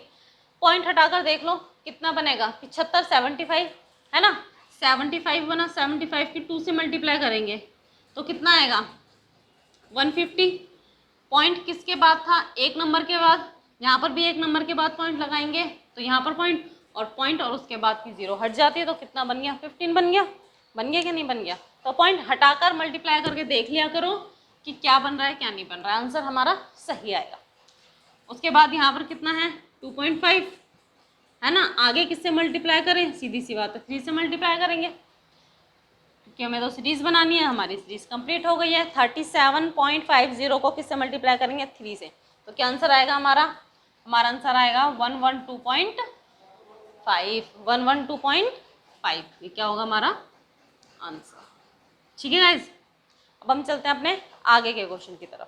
पॉइंट हटाकर देख लो कितना बनेगा, 75 75, है ना। 75 बना, 75 की 2 से मल्टीप्लाई करेंगे तो कितना आएगा 150। पॉइंट किसके बाद था, एक नंबर के बाद, यहाँ पर भी एक नंबर के बाद पॉइंट लगाएंगे तो यहाँ पर पॉइंट और उसके बाद की 0 हट जाती है तो कितना बन गया 15 बन गया। बन गया क्या नहीं बन गया। तो पॉइंट हटाकर मल्टीप्लाई करके देख लिया करो कि क्या बन रहा है क्या नहीं बन रहा है, आंसर हमारा सही आएगा। उसके बाद यहाँ पर कितना है 2.5, है ना। आगे किससे मल्टीप्लाई करें, सीधी सी बात है 3 से मल्टीप्लाई करेंगे, क्योंकि हमें तो सीरीज बनानी है। हमारी सीरीज कंप्लीट हो गई है। 37.50 को किससे मल्टीप्लाई करेंगे 3 से, तो क्या आंसर आएगा हमारा आंसर आएगा 112.5, 112.5। ये क्या होगा हमारा आंसर, ठीक है गाइज। अब हम चलते हैं अपने आगे के क्वेश्चन की तरफ।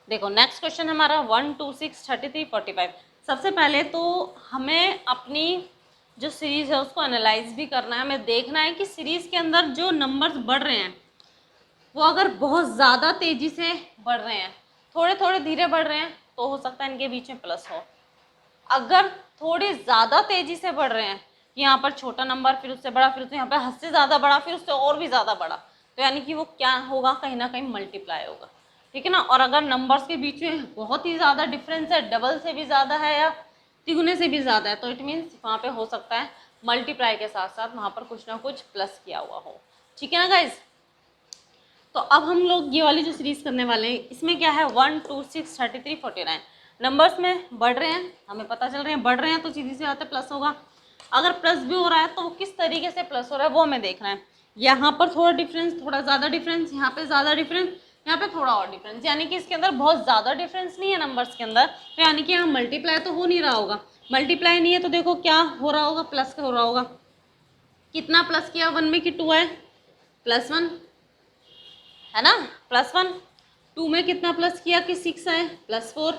देखो नेक्स्ट क्वेश्चन हमारा 1 2 6 33 45। सबसे पहले तो हमें अपनी जो सीरीज़ है उसको एनालाइज भी करना है। हमें देखना है कि सीरीज़ के अंदर जो नंबर्स बढ़ रहे हैं वो अगर बहुत ज़्यादा तेज़ी से बढ़ रहे हैं, थोड़े थोड़े धीरे बढ़ रहे हैं, तो हो सकता है इनके बीच में प्लस हो। अगर थोड़े ज़्यादा तेज़ी से बढ़ रहे हैं, यहाँ पर छोटा नंबर फिर उससे बड़ा, फिर उससे यहाँ पर हद से ज़्यादा बड़ा, फिर उससे और भी ज़्यादा बड़ा, तो यानी कि वो क्या होगा, कहीं ना कहीं मल्टीप्लाई होगा, ठीक है ना। और अगर नंबर्स के बीच में बहुत ही ज़्यादा डिफरेंस है, डबल से भी ज़्यादा है या तिगुने से भी ज़्यादा है, तो इट मीन्स वहाँ पे हो सकता है मल्टीप्लाई के साथ साथ वहाँ पर कुछ ना कुछ प्लस किया हुआ हो, ठीक है ना गाइज। तो अब हम लोग ये वाली जो सीरीज करने वाले हैं, इसमें क्या है 1 2 6 33 49 नंबर्स में बढ़ रहे हैं, हमें पता चल रहे हैं बढ़ रहे हैं, तो सीधी सी बात है प्लस होगा। अगर प्लस भी हो रहा है तो वो किस तरीके से प्लस हो रहा है वो हमें देखना है। यहाँ पर थोड़ा डिफरेंस, थोड़ा ज़्यादा डिफरेंस, यहाँ पे ज़्यादा डिफरेंस, यहाँ पे थोड़ा और डिफरेंस, यानी कि इसके अंदर बहुत ज़्यादा डिफरेंस नहीं है नंबर्स के अंदर, तो यानी कि यहाँ मल्टीप्लाई तो हो नहीं रहा होगा। मल्टीप्लाई नहीं है तो देखो क्या हो रहा होगा, प्लस हो रहा होगा। कितना प्लस किया 1 में कि 2 है, +1, है ना, +1। 2 में कितना प्लस किया कि 6 है, +4।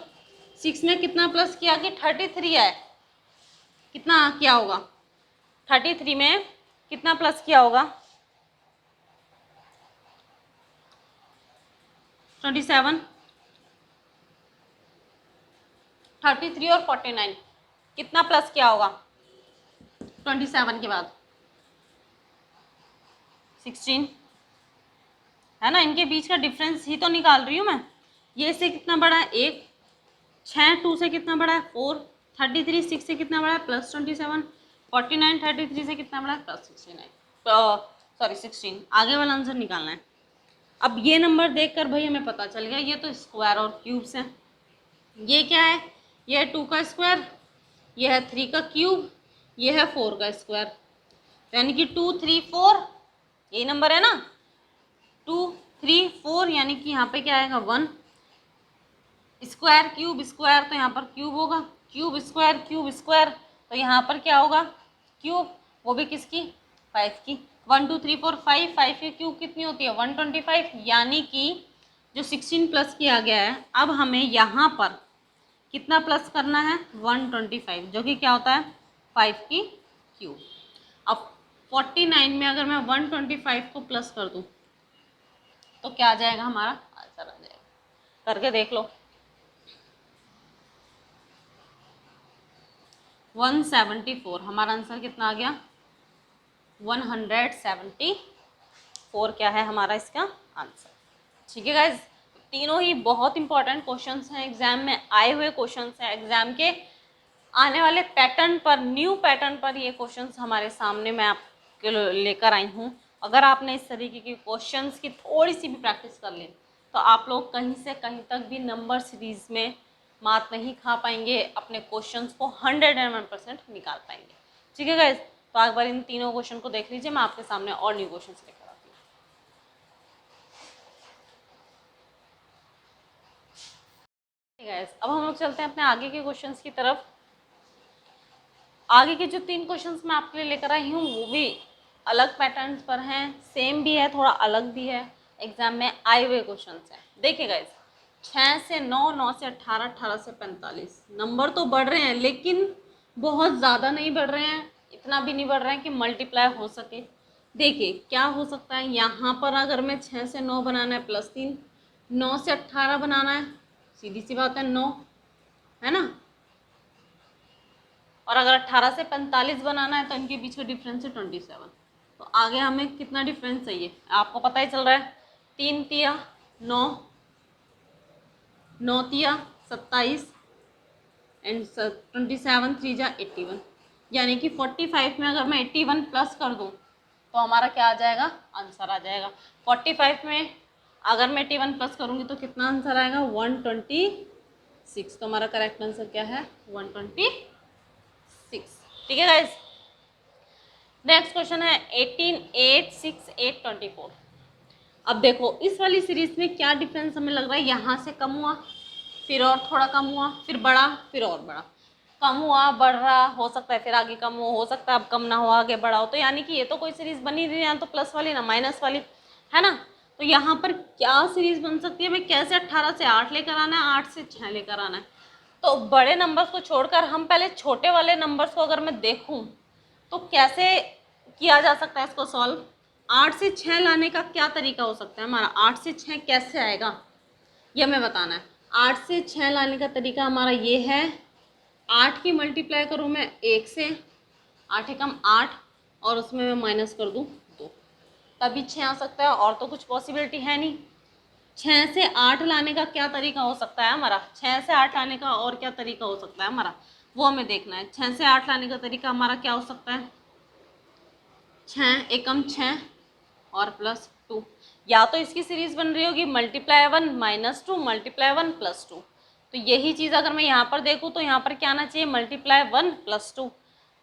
6 में कितना प्लस किया कि 33 है, कितना किया होगा 33 में कितना प्लस किया होगा 27। 33 और 49 कितना प्लस किया होगा 27 के बाद 16, है ना। इनके बीच का डिफरेंस ही तो निकाल रही हूँ मैं। ये से कितना बड़ा है 1, 6 2 से कितना बड़ा है 4, 33 6 से कितना बड़ा है +27, 49 33 से कितना बड़ा है +69, सॉरी 16। आगे वाला आंसर निकालना है। अब ये नंबर देखकर भाई हमें पता चल गया ये तो स्क्वायर और क्यूब्स हैं। ये क्या है, ये 2 का स्क्वायर, ये है 3 का क्यूब, ये है 4 का स्क्वायर, यानी कि 2 3 4, यही नंबर है ना, 2 3 4, यानी कि यहाँ पे क्या आएगा 1, स्क्वायर क्यूब स्क्वायर, तो यहाँ पर क्यूब होगा, क्यूब स्क्वायर, तो यहाँ पर क्या होगा क्यूब, वो भी किसकी 5 की, 1 2 3 4 5, 5 की क्यूब कितनी होती है 125, यानी कि जो 16 प्लस किया गया है, अब हमें यहाँ पर कितना प्लस करना है 125, जो कि क्या होता है 5 की क्यूब। अब 49 में अगर मैं 125 को प्लस कर दूँ तो क्या आ जाएगा, हमारा आंसर आ जाएगा, करके देख लो। 174, हमारा आंसर कितना आ गया 174 क्या है हमारा इसका आंसर। ठीक है गाइज, तीनों ही बहुत इंपॉर्टेंट क्वेश्चंस हैं, एग्जाम में आए हुए क्वेश्चंस हैं, एग्जाम के आने वाले पैटर्न पर, न्यू पैटर्न पर ये क्वेश्चंस हमारे सामने मैं आपके लेकर आई हूँ। अगर आपने इस तरीके के क्वेश्चंस की थोड़ी सी भी प्रैक्टिस कर ली तो आप लोग कहीं से कहीं तक भी नंबर सीरीज में मात नहीं खा पाएंगे, अपने क्वेश्चंस को 101% निकाल पाएंगे। ठीक है गाइज, तो एक बार इन तीनों क्वेश्चन को देख लीजिए, मैं आपके सामने और न्यू क्वेश्चन लेकर आती हूँ। गाइज, अब हम लोग चलते हैं अपने आगे के क्वेश्चंस की तरफ। आगे के जो 3 क्वेश्चंस मैं आपके लिए लेकर आई हूँ वो भी अलग पैटर्न्स पर हैं, सेम भी है, थोड़ा अलग भी है, एग्जाम में आए हुए क्वेश्चंस हैं। देखिए गाइज, 6 से 9, 9 से 18, 18 से 45, नंबर तो बढ़ रहे हैं लेकिन बहुत ज़्यादा नहीं बढ़ रहे हैं, इतना भी नहीं बढ़ रहे हैं कि मल्टीप्लाई हो सके। देखिए क्या हो सकता है, यहाँ पर अगर मैं 6 से 9 बनाना है +3, 9 से 18 बनाना है, सीधी सी बात है 9, है ना, और अगर 18 से 45 बनाना है तो इनके बीच का डिफरेंस है 27। तो आगे हमें कितना डिफरेंस चाहिए, आपको पता ही चल रहा है, 3 तिया 9, 9 तिया 27 एंड 27 3 जा 81, यानी कि 45 में अगर मैं 81 प्लस कर दूं तो हमारा क्या आ जाएगा, आंसर आ जाएगा। 45 में अगर मैं 81 प्लस करूंगी तो कितना आंसर आएगा 126, तो हमारा करेक्ट आंसर क्या है 126। ठीक है गाइस, नेक्स्ट क्वेश्चन है 18 8 6 8 24। अब देखो इस वाली सीरीज में क्या डिफरेंस हमें लग रहा है, यहाँ से कम हुआ, फिर और थोड़ा कम हुआ, फिर बढ़ा, फिर और बढ़ा, कम हुआ बढ़ रहा, हो सकता है फिर आगे कम हो सकता है अब कम ना हो आगे बढ़ा हो, तो यानी कि ये तो कोई सीरीज बनी नहीं, या तो प्लस वाली ना माइनस वाली, है ना। तो यहाँ पर क्या सीरीज बन सकती है, मैं कैसे 18 से 8 लेकर आना है, 8 से 6 लेकर आना है, तो बड़े नंबर्स को छोड़कर हम पहले छोटे वाले नंबर्स को अगर मैं देखूँ तो कैसे किया जा सकता है इसको सॉल्व। 8 से 6 लाने का क्या तरीका हो सकता है हमारा, 8 से 6 कैसे आएगा ये हमें बताना है। 8 से 6 लाने का तरीका हमारा ये है, 8 की मल्टीप्लाई करूँ मैं 1 से, 8 एकम 8, और उसमें मैं माइनस कर दूँ 2, तभी 6 आ सकता है, और तो कुछ पॉसिबिलिटी है नहीं। 6 से 8 लाने का क्या तरीका हो सकता है हमारा, 6 से 8 लाने का और क्या तरीका हो सकता है हमारा, वो हमें देखना है। 6 से 8 लाने का तरीका हमारा क्या हो सकता है, 6 एकम 6 और +2, या तो इसकी सीरीज बन रही होगी मल्टीप्लाई 1 -2 मल्टीप्लाई 1 +2, तो यही चीज़ अगर मैं यहाँ पर देखूँ तो यहाँ पर क्या आना चाहिए मल्टीप्लाई 1 +2,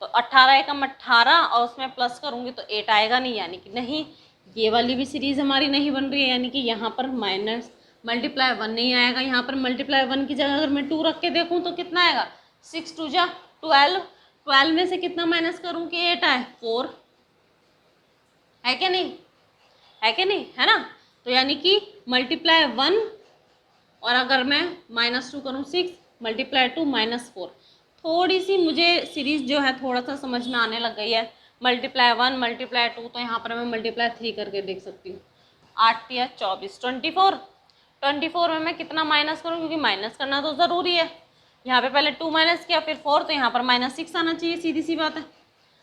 तो 18 एकम 18 और उसमें प्लस करूँगी तो 8 आएगा नहीं, यानी कि नहीं, ये वाली भी सीरीज हमारी नहीं बन रही है, यानी कि यहाँ पर माइनस मल्टीप्लाई 1 नहीं आएगा। यहाँ पर मल्टीप्लाई 1 की जगह अगर मैं 2 रख के देखूँ तो कितना आएगा, 6 2 जा 12, 12 में से कितना माइनस करूँ कि 8 आए, 4, है क्या नहीं, है कि नहीं, है ना। तो यानी कि मल्टीप्लाई 1 और अगर मैं -2 करूँ 6 मल्टीप्लाई 2 -4, थोड़ी सी मुझे सीरीज जो है थोड़ा सा समझ में आने लग गई है। मल्टीप्लाई 1 मल्टीप्लाई 2, तो यहाँ पर मैं मल्टीप्लाई 3 करके देख सकती हूँ, 8 या 24 24, 24 में मैं कितना माइनस करूँ, क्योंकि माइनस करना तो ज़रूरी है। यहाँ पे पहले 2 माइनस किया फिर 4, तो यहाँ पर -6 आना चाहिए, सीधी सी बात है,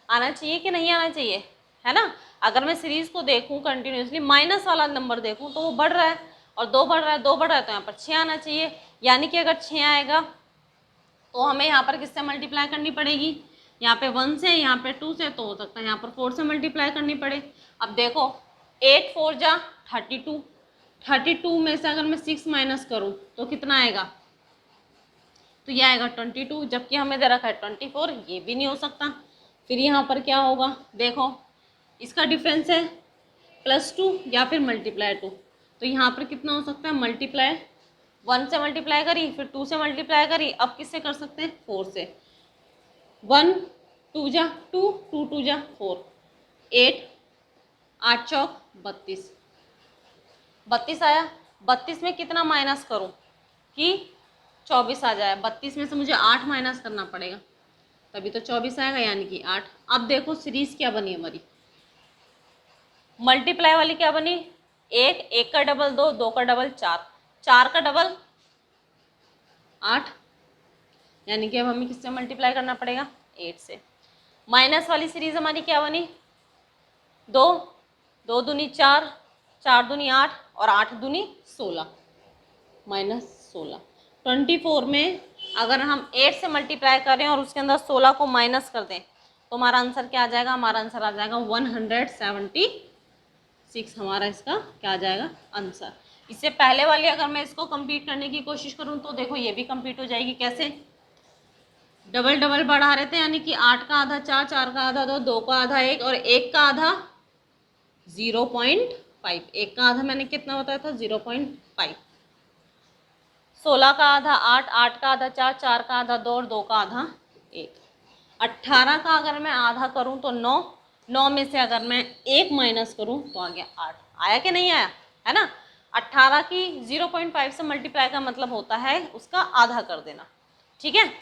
आना चाहिए कि नहीं आना चाहिए, है ना। अगर मैं सीरीज को देखूं कंटिन्यूसली, माइनस वाला नंबर देखूं तो वो बढ़ रहा है और 2 बढ़ रहा है, 2 बढ़ रहा है, तो यहाँ पर 6 आना चाहिए, यानी कि अगर 6 आएगा तो हमें यहाँ पर किससे मल्टीप्लाई करनी पड़ेगी, यहाँ पे 1 से, यहाँ पे 2 से, तो हो सकता है यहाँ पर 4 से मल्टीप्लाई करनी पड़े। अब देखो 8 4 जा 32 में से अगर मैं 6 माइनस करूँ तो कितना आएगा, तो ये आएगा 22, जबकि हमें दे रखा है 24, ये भी नहीं हो सकता। फिर यहाँ पर क्या होगा, देखो इसका डिफरेंस है +2 या फिर ×2, तो यहाँ पर कितना हो सकता है, मल्टीप्लाई 1 से मल्टीप्लाई करी, फिर 2 से मल्टीप्लाई करी, अब किससे कर सकते हैं, 4 से। 1 2 जा 2, 2 2 जा 4, 8 8 चौक 32, 32 आया। 32 में कितना माइनस करूं कि 24 आ जाए, 32 में से मुझे 8 माइनस करना पड़ेगा, तभी तो 24 आएगा, यानी कि 8। अब देखो सीरीज क्या बनी हमारी, मल्टीप्लाई वाली क्या बनी, 1 1 का डबल 2, 2 का डबल 4, 4 का डबल 8, यानी कि अब हमें किससे मल्टीप्लाई करना पड़ेगा, 8 से। माइनस वाली सीरीज हमारी क्या बनी, 2 2 दूनी 4, 4 दूनी 8 और 8 दूनी 16, -16। 24 में अगर हम 8 से मल्टीप्लाई करें और उसके अंदर 16 को माइनस कर दें तो हमारा आंसर क्या आ जाएगा, हमारा आंसर आ जाएगा 176, हमारा इसका क्या आ जाएगा आंसर। इससे पहले वाली अगर मैं इसको कंप्लीट करने की कोशिश करूं तो देखो ये भी कंप्लीट हो जाएगी, कैसे, डबल डबल बढ़ा रहे थे, यानी कि 8 का आधा 4, 4 का आधा 2, 2 का आधा 1 और 1 का आधा 0.5, 1 का आधा मैंने कितना बताया था, 0.5। 16 का आधा 8, 8 का आधा 4, 4 का आधा 2 और 2 का आधा 1। 18 का अगर मैं आधा करूं तो 9, 9 में से अगर मैं 1 माइनस करूं तो आ गया 8। आया कि नहीं आया, है ना। 18 की 0.5 से मल्टीप्लाई का मतलब होता है उसका आधा कर देना, ठीक है।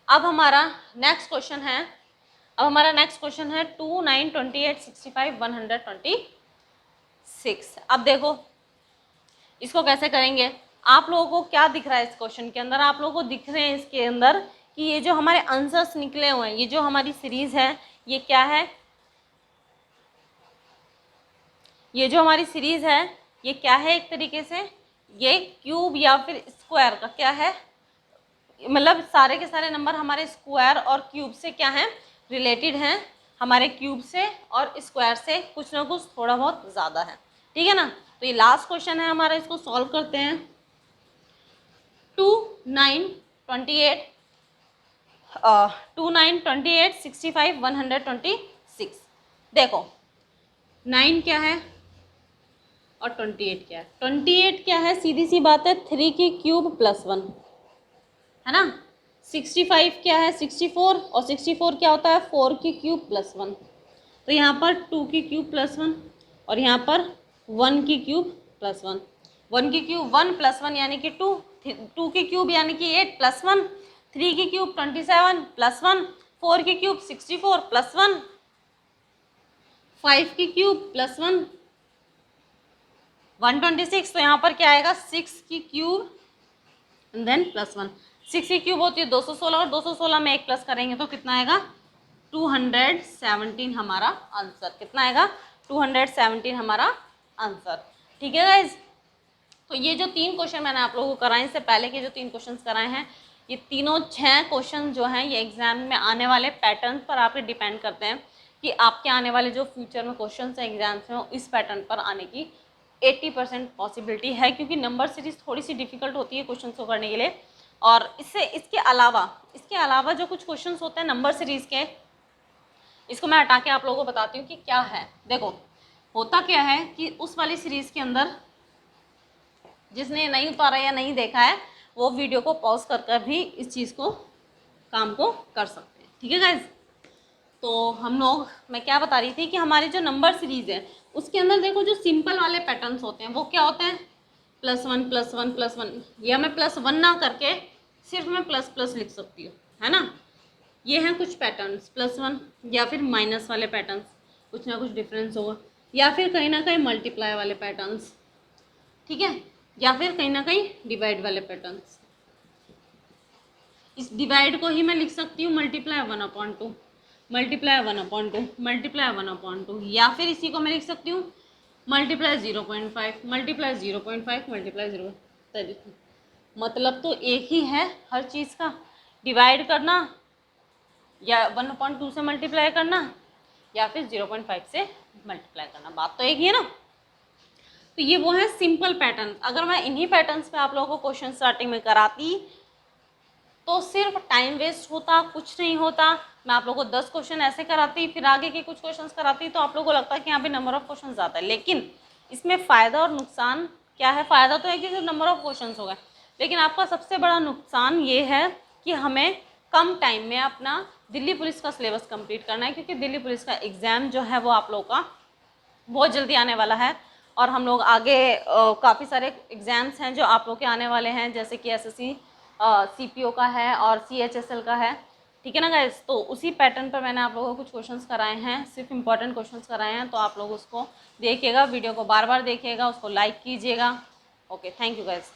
अब हमारा नेक्स्ट क्वेश्चन है, 2 9 28 65 126। अब देखो इसको कैसे करेंगे, आप लोगों को क्या दिख रहा है इस क्वेश्चन के अंदर, आप लोगों को दिख रहे हैं इसके अंदर कि ये जो हमारे आंसर्स निकले हुए हैं, ये जो हमारी सीरीज है ये क्या है, ये जो हमारी सीरीज है ये क्या है, एक तरीके से ये क्यूब या फिर स्क्वायर का क्या है, मतलब सारे के सारे नंबर हमारे स्क्वायर और क्यूब से क्या हैं, रिलेटेड हैं, हमारे क्यूब से और स्क्वायर से कुछ ना कुछ थोड़ा बहुत ज़्यादा है, ठीक है ना। तो ये लास्ट क्वेश्चन है हमारा, इसको सॉल्व करते हैं। 2 9 28 2 9 28 65 126। देखो 9 क्या है और 28 क्या है, 28 क्या है, सीधी सी बात है 3 की क्यूब +1, है ना। 65 क्या है, 64, और 64 क्या होता है, 4 की क्यूब +1, तो यहाँ पर 2 की क्यूब +1 और यहाँ पर 1 की क्यूब +1, 1 की क्यूब 1 +1 यानी कि 2, 2 की क्यूब यानी कि 8 +1, 3 की क्यूब 27 +1, 4 की क्यूब 64 +1, 5 की क्यूब +1 126, तो यहाँ पर क्या आएगा, 6 की क्यूब देन +1, 6 की क्यूब होती है 216 और 216 में 1 प्लस करेंगे तो कितना आएगा, 217 हमारा आंसर। कितना आएगा, 217 हमारा आंसर, ठीक है गाइज। तो ये जो 3 क्वेश्चन मैंने आप लोगों को कराए, इससे पहले के जो 3 क्वेश्चन कराए हैं, ये तीनों 6 क्वेश्चन जो हैं ये एग्जाम में आने वाले पैटर्न पर आपके डिपेंड करते हैं कि आपके आने वाले जो फ्यूचर में क्वेश्चन हैं एग्जाम्स में इस पैटर्न पर आने की 80% पॉसिबिलिटी है, क्योंकि नंबर सीरीज थोड़ी सी डिफिकल्ट होती है क्वेश्चन को करने के लिए। और इसके अलावा जो कुछ क्वेश्चंस होते हैं नंबर सीरीज के, इसको मैं हटा के आप लोगों को बताती हूँ कि क्या है। देखो होता क्या है कि उस वाली सीरीज के अंदर जिसने नहीं उतारा या नहीं देखा है वो वीडियो को पॉज कर भी इस चीज़ को काम को कर सकते हैं, ठीक है गाइज। तो हम लोग, मैं क्या बता रही थी कि हमारी जो नंबर सीरीज है उसके अंदर देखो जो सिंपल वाले पैटर्न्स होते हैं वो क्या होते हैं, +1 +1 +1, या मैं +1 ना करके सिर्फ मैं ++ लिख सकती हूँ, है ना। ये हैं कुछ पैटर्न्स, +1 या फिर माइनस वाले पैटर्न्स, कुछ ना कुछ डिफरेंस होगा, या फिर कहीं ना कहीं मल्टीप्लाई वाले पैटर्न्स, ठीक है, या फिर कहीं ना कहीं डिवाइड वाले पैटर्न्स। इस डिवाइड को ही मैं लिख सकती हूँ मल्टीप्लाई 1/2, मल्टीप्लाई 1/2, मल्टीप्लाई 1/2, या फिर इसी को मैं लिख सकती हूँ मल्टीप्लाई 0.5, मल्टीप्लाई 0.5, मल्टीप्लाई 0। मतलब तो एक ही है हर चीज़ का, डिवाइड करना या 1/2 से मल्टीप्लाई करना या फिर 0.5 से मल्टीप्लाई करना, बात तो एक ही है ना। तो ये वो है सिंपल पैटर्न। अगर मैं इन्हीं पैटर्न्स पे आप लोगों को क्वेश्चन स्टार्टिंग में कराती तो सिर्फ टाइम वेस्ट होता, कुछ नहीं होता। मैं आप लोगों को 10 क्वेश्चन ऐसे कराती, फिर आगे के कुछ क्वेश्चन कराती, तो आप लोगों को लगता है कि यहाँ पे नंबर ऑफ क्वेश्चन ज़्यादा है, लेकिन इसमें फ़ायदा और नुकसान क्या है। फ़ायदा तो है कि सिर्फ नंबर ऑफ क्वेश्चन हो गए, लेकिन आपका सबसे बड़ा नुकसान ये है कि हमें कम टाइम में अपना दिल्ली पुलिस का सिलेबस कंप्लीट करना है, क्योंकि दिल्ली पुलिस का एग्ज़ाम जो है वो आप लोगों का बहुत जल्दी आने वाला है। और हम लोग आगे काफ़ी सारे एग्ज़ाम्स हैं जो आप लोग के आने वाले हैं, जैसे कि एसएससी सीपीओ का है और सीएचएसएल का है, ठीक है ना गाइस। तो उसी पैटर्न पर मैंने आप लोगों को कुछ क्वेश्चंस कराए हैं, सिर्फ इंपॉर्टेंट क्वेश्चंस कराए हैं, तो आप लोग उसको देखिएगा, वीडियो को बार बार देखिएगा, उसको लाइक कीजिएगा। Okay, thank you guys.